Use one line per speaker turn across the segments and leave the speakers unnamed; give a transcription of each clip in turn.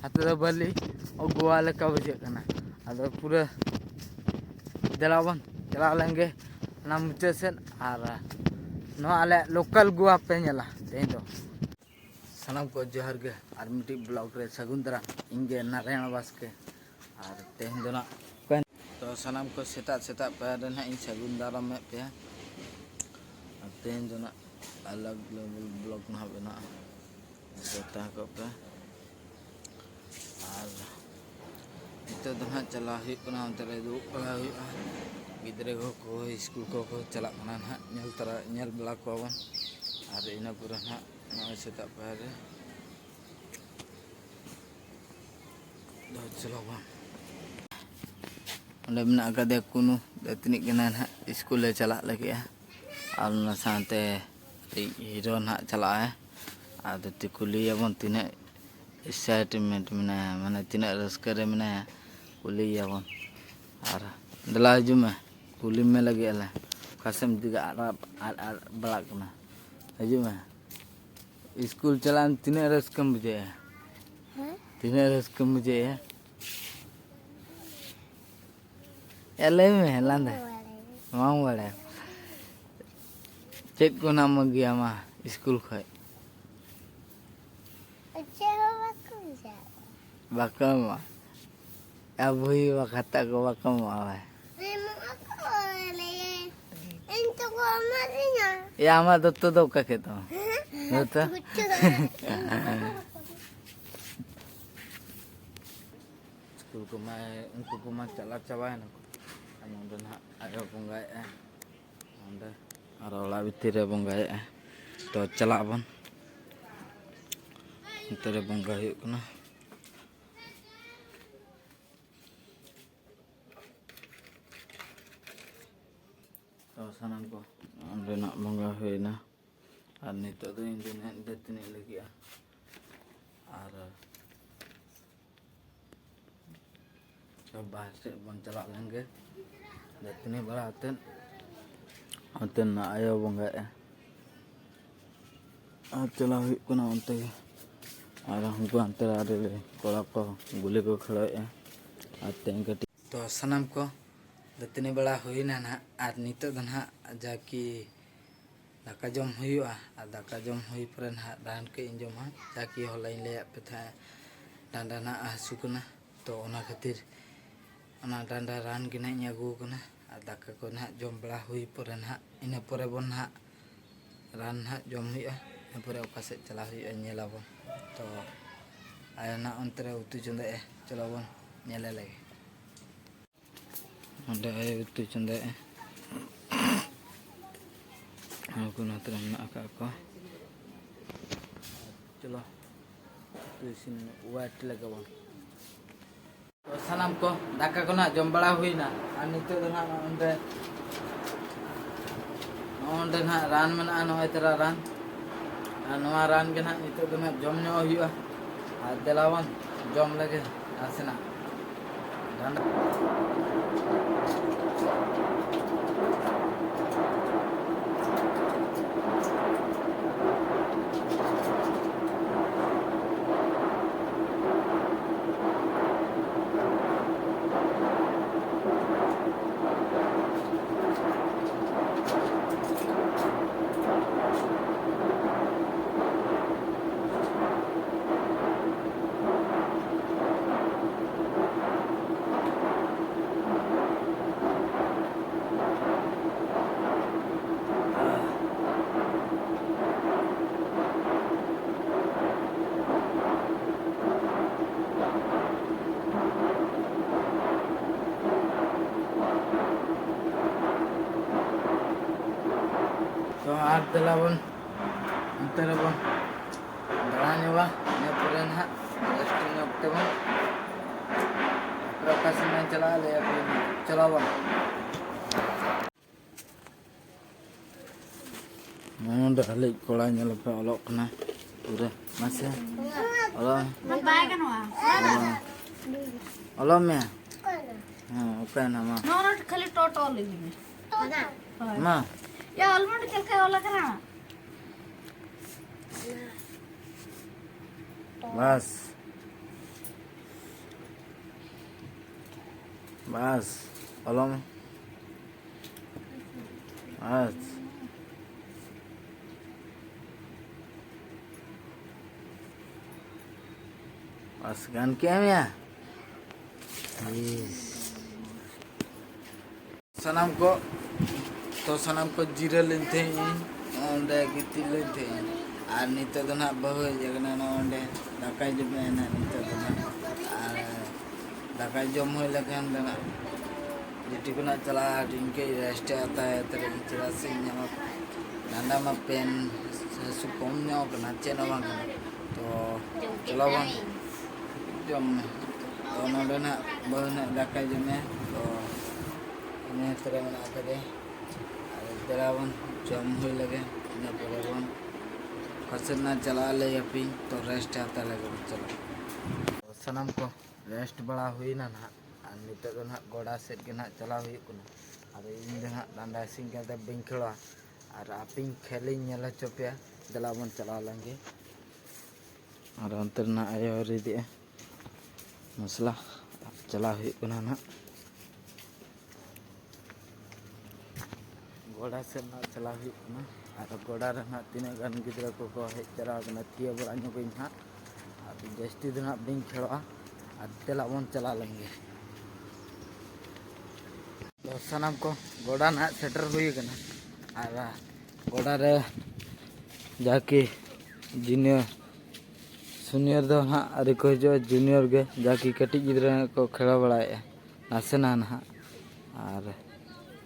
हाथ बली और गोवा लेका बुझे अद पूरा दिलावन चला लेंगे ना मुचाद से आले लोकल गोवा पे नेला तेज दो सानाम को जोहार गे और मिट्टी ब्लॉग रे सगुन दरा इंगे नारायण बास्के और तेज दो ना तो सानाम को सेता सेता पे ना इन सगुन दारा में पे और तेज दो ना अलग लेवल ब्लॉग ना बना सेता को पे और itu dah चला हुआ अंतरे दो गिद्रे को स्कूल को चला नल तरा नल बला को और इन पूरा ना सेता पे चलो अंडे मेना कदे कुनु दतनी ना स्कूल चला लगे और साते हीरो ना चला है आदि कुलियाबन तीन एक्साइटमेंट में माने तीन रस्कर में कुलियाबन और दला हजुमे कुली में लगे कासम दिगा बड़ा हजुमे स्कूल चला तीन रस्कम बुझे तीन रस्कम बुझे एले में लांदे मांग बड़े चेक को नाम गया मा स्कूल खै bakam abu kata ko bakam awal ya ama dotto do ka keto dotto school ko mai untuk ko mak cala cawa na among don ayo bungai onde arola bitire bungai to cala bon intare bungai kana तो सानाम को अंडे बंगा हुईना और नित दतनी लगे और सब बाहर से बन चला लेंगे दतनी बड़ा अतन आयो बंगा चला हुई अंत और हमको अंतर कड़ा को गुली को खड़ा और तें तो सानाम को दतनी बड़ा हुईना ना और नित जाकि दाका जम हुआ और दाका जम हुई पर रान के जमा जाकि हलाइन ले पे था डांडा ना हसुकना तो ओना खातिर ओना डांडा रान के ना अगू कना और दाका को ना जम बड़ा हुई पर ना इन पर बन ना रान ना जम हुआ इन पर ओका से चला हुआ नेलाबन तो आया ना अंतरे उतु चंदे चलो बन नेले लगे अंडे आए उतु चंदे को नतरे मेना को चलो उतु इसिन वाट लगे बन तो सानाम को दाका को ना जम बड़ा हुईना और नितो दो ना अंडे अंडे ना रान मेना नय तरा रान और नवा रान के ना नितो दो ना जम नो हुआ और देलावन जम लगे आसेना डांडा तो आज दिलावन अंतर बन दलाने वा ने पूरे ना रेस्टिंग अपते बन प्रकाश में चला ले चला बन मन डले कोड़ा नेल पे अलग ना पूरे मासे अलग बाय कनवा अलग में हां ओके ना मा नोट खाली टोटल लिखी मा या ऑलमोस्ट चल के वाला करा बस बस बोलो में बस बस गान क्या है यार सनम को तो सनम को जीरा लेते हैं ओंडे गिती लेते हैं और नितो तो ना बहु जगना ना ओंडे दाकाई जब है ना नितो तो ना और दाकाई जम हो लगे हम ना जिटी को ना चला इनके रेस्ट आता है तेरे चला से यहाँ नंदा में पेन सुपम न्याओ करना चेना वांग तो चला वांग जम तो नोडे ना बहु ना दाकाई जम है तो इन्हें तरह में आते थे तेरा वन जम हुई लगे इन्हें पूरे वन फसल ना चला ले अभी तो रेस्ट आता लगे चलो तो सनम को रेस्ट बड़ा हुई ना ना नित तो ना गोड़ा सेट के ना चला हुई को अब इन दिन डांडा सिंह के बिंग खेला और आप खेल नेला चोपिया दला बन चला लेंगे और अंतर ना आयो रेडी मसला चला हुई को ना गोड़ा से ना चला हुई को और गोड़ा रहा तीन गान गिद्रा को हेज चला थी बड़ा ना और जस्ती दिन बिंग खेला और तेला बन चला लेंगे तो सनम को गोड़ा ना सेटर हुई और गोड़ा रे जाके जूनियर सीनियर दो हाँ अरे को जो जूनियर के जाके कटी गिद्रा को खेला बड़ा नासेना ना और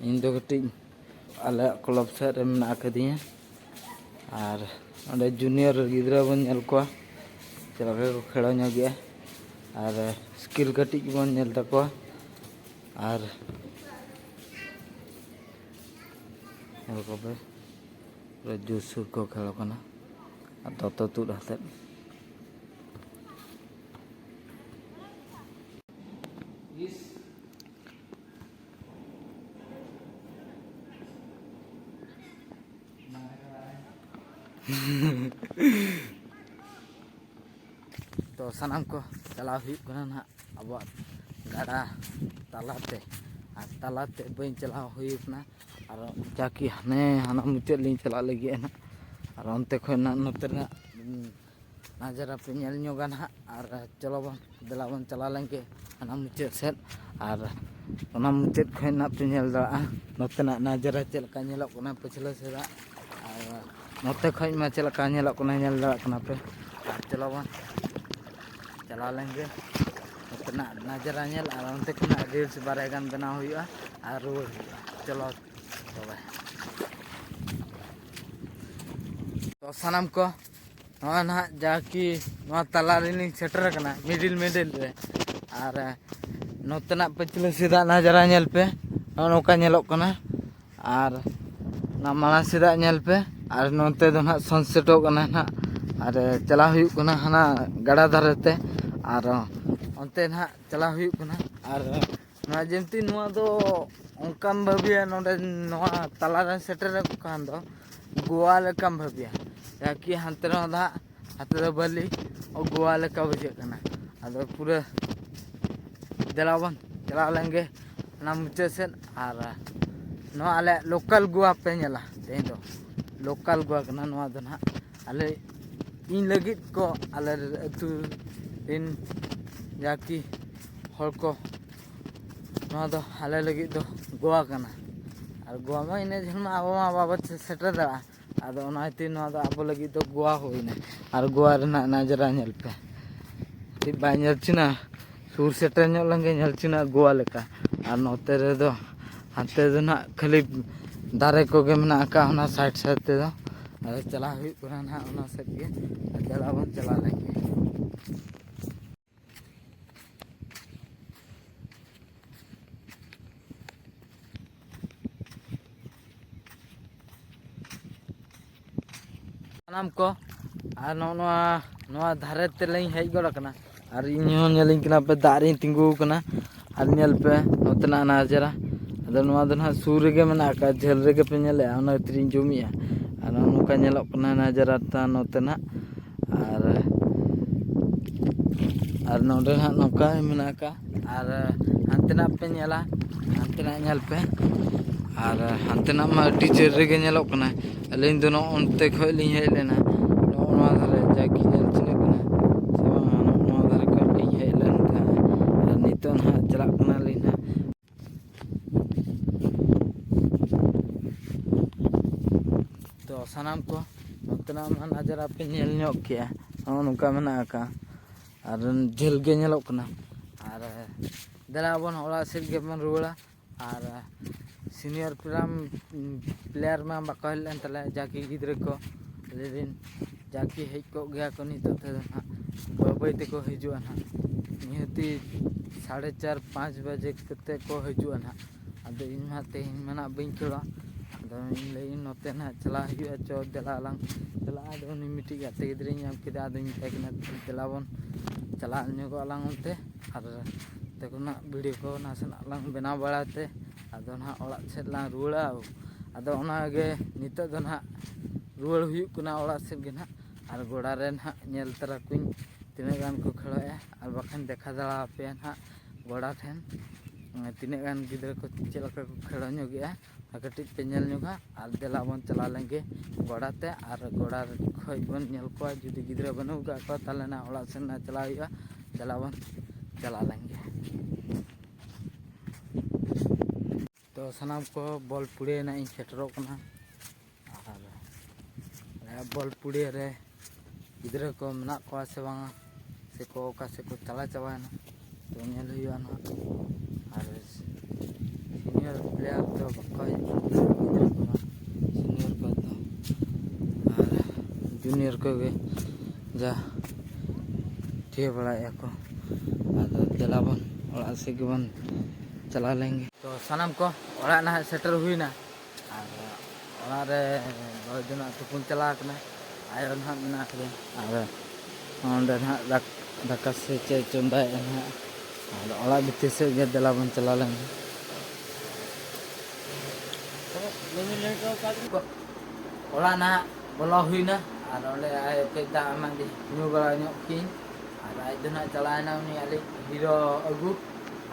इन दो कटी आले क्लब सेट में आकदिया और अंडे जूनियर गिद्रा बन नेल को चला को खेला गया और स्किल कटी बन नेल तको और पूरा जोसुर को खेलो कना तो तुद हते तो सनम को चला हुई ना अब गाड़ा तालाते तालाते बी चला हुई और जाकि हाने हाना मुचाद ली चला लगे ना और अंते खना नोते नजारा पे नोगा ना और चलो बन दला बन चला लेंगे हाना मुचाद सेट और मुचाद खना पे नोते नजारा चलका पछले सेदा और नोते खमा चलका पे और चलो बन चला लेंगे नोते नजारा और अंते खना रील्स बारे गान बनाव हुआ और रुआर चलो तो सनम को ना जाकि तला सेटर मिडिल रे और नोतना पचले सीधा नजारा नेल पे नौका नेलोकना और ना माला सीधा नेल पे और नोते दो ना सनसेटो कना ना और चला हुई कना हाना गाड़ा धारते और अंते ना चला हुई कना और ना जेमती नुआ दो उनकाम भाविया नोडे नोआ तला सेटर कान दो गोवा लेकाम भाविया जाकि हांते दा हाते दो बली और गोवा लेका बुझे कना आदो पूरा दलावन चला लेंगे ना मुचे से और नो आले लोकल गोवा पे नेला तें दो लोकल गोवा कना नोआ दो ना आले इन लगित को आले अतु इन जाकि हर को नोआ दो आले लगित दो गोवा कना और गोवा में इन जन अब बाबत सेटर दा आदो ओनाते नोआ दो अब लगित दो गोवा होइना और गोवा रना नजारा नेल पे ती बा नेलचिना सुर सेटर ᱧᱚᱜ लंगे नेलचिना गोवा लेका और नोते रे दो हाते दो ना खाली दारे को गे मेना का होना साइड साइड ते दो अरे चला हुई पुरा ना ओना सेट के चला बन चला लेंगे सनम को और नोआ धारे तेलई हेज गड़कना और इन पे दारे तिंगू और नेल पे नोतना नजारा अदो नोआ दो ना सूर रे मेना का झेल रे पे नेले ओना त्री जुमिया और नोका नेलोक कना नजारा ता नोतना ᱟᱨ ᱱᱚᱰᱮ ᱦᱟᱸᱜ ᱱᱚᱝᱠᱟ ᱢᱮᱱᱟᱜ ᱟᱠᱟᱫ ᱟᱨ ᱦᱟᱱᱛᱮᱱᱟᱜ ᱯᱮ ᱧᱮᱞᱟ ᱦᱟᱱᱛᱮᱱᱟᱜ ᱧᱮᱞ ᱯᱮ ᱟᱨ ᱦᱟᱱᱛᱮᱱᱟᱜ ᱢᱟ ᱟᱹᱰि ᱡᱳᱨ ᱨᱮᱜᱮ ᱧᱮᱞᱚᱜ ᱠᱟᱱᱟ ᱟᱹᱞᱤᱧ ᱫᱚ ᱱᱚᱜᱼᱚᱱᱛᱮ ᱠᱷᱚᱡ ᱞᱤᱧ ᱦᱮᱡ ᱞᱮᱱᱟ ᱱᱚᱜᱼᱚ ᱱᱚᱣᱟ ᱫᱷᱟᱨᱮ ᱡᱟᱜᱮ ᱧᱮᱞ ᱪᱤᱱᱦᱟᱹᱜ ᱠᱟᱱᱟ ᱥᱮ ᱵᱟᱝᱟ ᱱᱚᱣᱟ ᱫᱷᱟᱨᱮ ᱠᱷᱚᱡ ᱞᱤᱧ ᱦᱮᱡ ᱞᱮᱱ ᱛᱟᱦᱮᱸ ᱟᱨ ᱱᱤᱛᱚᱜ ᱱᱟᱦᱟᱜ ᱪᱟᱞᱟᱜ ᱠᱟᱱᱟᱞᱤᱧ ᱱᱟᱦᱟᱜ ᱛᱚ ᱥᱟᱱᱟᱢ ᱠᱚ ᱱᱚᱛᱮᱱᱟᱜ ᱢᱟ ᱱᱟᱡᱟᱨᱟ ᱯᱮ ᱧᱮᱞ ᱧᱚᱜ ᱠᱮᱜᱼᱟ ᱱᱚᱜᱼᱚ ᱱᱚᱝᱠᱟ ᱢᱮᱱᱟᱜ ᱟᱠᱟᱫ ᱟᱨ ᱡᱷᱟᱹᱞ ᱜᱮ ᱧᱮᱞᱚᱜ ᱠᱟᱱᱟ ᱟᱨ ᱫᱮᱞᱟ ᱵᱚᱱ ᱚᱲᱟᱜ ᱥᱮᱫ ᱜᱮᱵᱚᱱ ᱨᱩᱣᱟᱹᱲᱟ ᱟᱨ ᱥᱤᱱᱤᱭᱟᱨ ᱯᱞᱮᱭᱟᱨ ᱢᱟ ᱵᱟᱠᱚ ᱦᱮᱡ ᱞᱮᱱ ᱛᱟᱞᱮᱭᱟ ᱡᱟᱜᱮ ᱜᱤᱫᱽᱨᱟᱹ ᱠᱚ ᱞᱟᱹᱭᱫᱟᱹᱧ ᱡᱟᱜᱮ ᱦᱮᱡ ᱠᱚᱜ ᱜᱮᱭᱟ ᱠᱚ ᱱᱤᱛᱚᱜ ᱛᱮᱫᱚ ᱱᱟᱦᱟᱜ ᱵᱟᱹᱭ ᱵᱟᱹᱭ ᱛᱮᱠᱚ ᱦᱤᱡᱩᱜᱼᱟ ᱱᱟᱦᱟᱜ ᱱᱤᱦᱟᱹᱛᱤ 4:30-5 ᱵᱟᱡᱮ ᱠᱟᱛᱮ ᱠᱚ ᱦᱤᱡᱩᱜᱼᱟ ᱱᱟᱦᱟᱜ ᱟᱫᱚ ᱤᱧ ᱢᱟ ᱛᱮᱦᱮᱧ ᱢᱟ ᱱᱟᱦᱟᱜ ᱵᱟᱹᱧ ᱠᱷᱮᱞᱚᱜᱼᱟ ᱟᱫᱚ ᱤᱧ ᱞᱟᱹᱭᱟᱹᱧ ᱱᱚᱛᱮ ᱱᱟᱦᱟᱜ ᱪᱟᱞᱟᱜ ᱦᱩᱭᱩᱜᱼᱟ ᱪᱚ ᱫᱮᱞᱟ ᱟᱞᱟᱝ ᱪᱟᱞᱟᱜᱼᱟ ᱟᱫᱚ ᱩᱱᱤ ᱢᱤᱫᱴᱤᱡ ᱜᱟᱛᱮ ᱜᱤᱫᱽᱨᱟᱹᱧ ᱧᱟᱢ ᱠᱮᱫᱟ ᱟᱫᱚᱧ ᱢᱮᱛᱟᱭ ᱠᱟᱱᱟ ᱫᱮᱞᱟ ᱵᱚᱱ ᱪᱟᱞᱟᱜ ᱧᱚᱜᱚᱜ ᱟᱞᱟᱝ ᱚᱱᱛᱮ ᱟᱨ ᱚᱱᱛᱮ ᱠᱷᱚᱱᱟᱜ ᱵᱷᱤᱰᱤᱭᱳ ᱠᱚ ᱱᱟᱥᱮᱱᱟᱜ ᱞᱟᱝ ᱵᱮᱱᱟᱣ ᱵᱟᱲᱟᱭ ᱛᱮ ᱟᱫᱚ ᱱᱟᱦᱟᱜ ᱚᱲᱟᱜ ᱥᱮᱫ ᱞᱟᱝ ᱨᱩᱣᱟᱹᱲᱟ ᱟᱫᱚ ᱚᱱᱟᱜᱮ ᱱᱤᱛᱚᱜ ᱫᱚ ᱱᱟᱦᱟᱜ ᱨᱩᱣᱟᱹᱲ ᱦᱩᱭᱩᱜ ᱠᱟᱱᱟ ᱚᱲᱟᱜ ᱥᱮᱫ ᱜᱮ ᱱᱟᱦᱟᱜ ᱟᱨ ᱜᱚᱰᱟ ᱨᱮ ᱱᱟᱦᱟᱜ ᱧᱮᱞ ᱛᱟᱨᱟ ᱠᱚᱧ ᱛᱤᱱᱟᱹᱜ ᱜᱟᱱ ᱠᱚ ᱠᱷᱮᱞᱚᱜᱼᱟ ᱟᱨ ᱵᱟᱠᱷᱟᱱ ᱫᱮᱠᱷᱟ ᱫᱟᱲᱟ ᱟᱯᱮᱭᱟ ᱱᱟᱦᱟᱜ ᱜᱚᱰᱟ ᱴᱷᱮᱱ ᱛᱤᱱᱟᱹᱜ ᱜᱟᱱ ᱜᱤᱫᱽᱨᱟᱹ ᱠᱚ ᱪᱮᱫ ᱞᱮᱠᱟ ᱠᱚ ᱠᱷᱮᱞ ᱧᱚᱜᱮᱜᱼᱟ ᱟᱨ ᱠᱟᱹᱴᱤᱡ ᱯᱮ ᱧᱮᱞ ᱧᱚᱜᱟ ᱟᱨ ᱫᱮᱞᱟ ᱵᱚᱱ ᱪᱟᱞᱟᱣ ᱞᱮᱱᱜᱮ ᱜᱚᱰᱟ ᱛᱮ ᱟᱨ ᱜᱚᱰᱟ ᱠᱷᱚᱡ ᱵᱚᱱ ᱧᱮᱞ ᱠᱚᱣᱟ ᱡᱩᱫᱤ ᱜᱤᱫᱽᱨᱟᱹ ᱵᱟᱹᱱᱩᱜ ᱠᱟᱜ ᱠᱚᱣᱟ ᱛᱟᱦᱚᱞᱮ ᱱᱟᱦᱟᱜ ᱚᱲᱟᱜ ᱥᱮᱱ ᱱᱟᱦᱟᱜ ᱪᱟᱞᱟᱣ ᱦᱩᱭᱩᱜᱼᱟ ᱫᱮᱞᱟ ᱵᱚᱱ ᱪᱟᱞᱟᱣ ᱞᱮᱱᱜᱮ ᱛᱚ ᱥᱟᱱᱟᱢ ᱠᱚ ᱵᱚᱞ ᱯᱩᱲᱤᱭᱟᱹ ᱱᱟᱜ ᱤᱧ ᱥᱮᱴᱮᱨᱚᱜ ᱠᱟᱱᱟ ᱟᱨ ᱵᱚᱞ ᱯᱩᱲᱤᱭᱟᱹ ᱨᱮ ᱜᱤᱫᱽᱨᱟᱹ ko menak kowa se banga seko oka seko chala chabayna to nyel huyuga nahag ar senior player to bako gidra ko senior ko to ar junior ko ge ja thie baraया ko ado delabon oᱲᱟᱜ ᱥᱮᱫ ᱜᱮᱵᱚᱱ ᱪᱟᱞᱟᱣ ᱞᱮᱱᱜᱮ ᱛᱚ ᱥᱟᱱᱟᱢ ᱠᱚ ᱚᱲᱟᱜ ᱱᱟᱦᱟᱜ ᱥᱮᱴᱮᱨ ᱦᱩᱭᱱᱟ ᱟᱨ ᱚᱲᱟᱜ ᱨᱮ ᱵᱚᱭ ᱫᱚ ᱱᱟᱦᱟᱜ ᱛᱩᱯᱩᱱ ᱪᱟᱞᱟᱣ ᱠᱟᱱᱟ ᱟᱭᱳ ᱱᱟᱦᱟᱜ ᱢᱮᱱᱟᱜ ᱠᱟᱫᱮᱭᱟ ᱟᱨ ᱚᱸᱰᱮ ᱱᱟᱦᱟᱜ ᱫᱟᱠᱟ ᱥᱮ ᱪᱮᱫ ᱪᱚᱸᱫᱟᱭᱮᱜᱼᱟ ᱱᱟᱦᱟᱜ ᱟᱨ ᱚᱲᱟᱜ ᱵᱷᱤᱛᱤᱨ ᱥᱮᱫ ᱜᱮ ᱫᱮᱞᱟ ᱵᱚᱱ ᱪᱟᱞᱟᱣ ᱞᱮᱱ ᱚᱲᱟᱜ ᱱᱟᱦᱟᱜ ᱵᱚᱞᱚ ᱦᱩᱭᱱᱟ ᱟᱨ ᱚᱸᱰे ᱟᱭᱳ ᱠᱟᱹᱡ ᱫᱟᱜ ᱮᱢᱟᱫᱮ ᱧᱩ ᱵᱟᱲᱟ ᱧᱚᱜ ᱠᱤᱧ ᱟᱨ ᱟᱡ ᱫᱚ ᱱᱟᱦᱟᱜ ᱪᱟᱞᱟᱣᱮᱱᱟ ᱩᱱᱤ ᱟᱞᱮ ᱦᱤᱨᱳ ᱟᱹᱜᱩ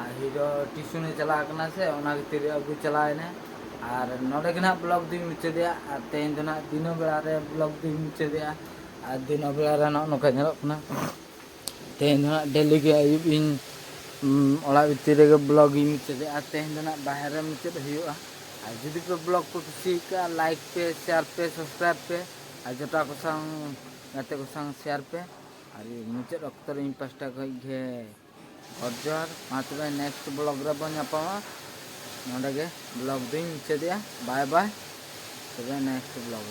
ᱟᱨ ᱦᱤᱨᱳ ᱴᱤᱭᱩᱥᱚᱱᱮ ᱪᱟᱞᱟᱣ ᱠᱟᱱᱟ ᱥᱮ ᱚᱱᱟ ᱠᱷᱟᱹᱛᱤᱨ ᱟᱹᱜᱩ ᱪᱟᱞᱟᱣᱮᱱᱟ ᱟᱨ ᱱᱚᱰᱮ ᱜᱮ ᱱᱟᱦᱟᱜ ᱵᱞᱚᱜ ᱫᱩᱧ ᱢᱩᱪᱟᱹᱫᱮᱜᱼᱟ ᱟᱨ ᱛᱮᱦᱮᱧ ᱫᱚ ᱱᱟᱦᱟᱜ ᱫᱤᱱᱟᱹ ᱵᱮᱲᱟ ᱨᱮ ᱵᱞᱚᱜ ᱫᱩᱧ ᱢᱩᱪᱟᱹᱫᱮᱜᱼᱟ ᱟᱨ ᱫᱤᱱᱟᱹ ᱵᱮᱲᱟ ᱨᱮ ᱱᱚᱜᱼᱚ ᱱᱚᱝᱠᱟ ᱧᱮᱞᱚᱜ ᱠᱟᱱᱟ ᱛᱮᱦᱮᱧ ᱫᱚ ᱱᱟᱦᱟᱜ ᱰᱮᱞᱤ ᱜᱮ ᱟᱹᱭᱩᱵ ᱤᱧ ᱚᱲᱟᱜ ᱵᱷᱤᱛᱤᱨ ᱨᱮᱜᱮ ᱵᱞᱚᱜ ᱤᱧ ᱢᱩᱪᱟᱹᱫᱮᱜᱼᱟ ᱛᱮᱦᱮᱧ ᱫᱚ ᱱᱟᱦᱟᱜ ᱵᱟᱦᱨᱮ ᱨᱮ ᱢᱩᱪᱟᱹᱫ ᱦᱩᱭᱩᱜᱼᱟ আর যদি পে ব্লগ কো খুশি কা লাইক পে শেয়ার পে সাবস্ক্রাইব পে আর জটা কো সাং গাতে কো সাং শেয়ার পে আর মুচেদ অক্তর ইন পাঁচটা কই ঘে অরজর মাতবে নেক্সট ব্লগ রে বন পাওয়া নডে গে ব্লগ দিন মুচেদিয়া বাই বাই তবে নেক্সট ব্লগ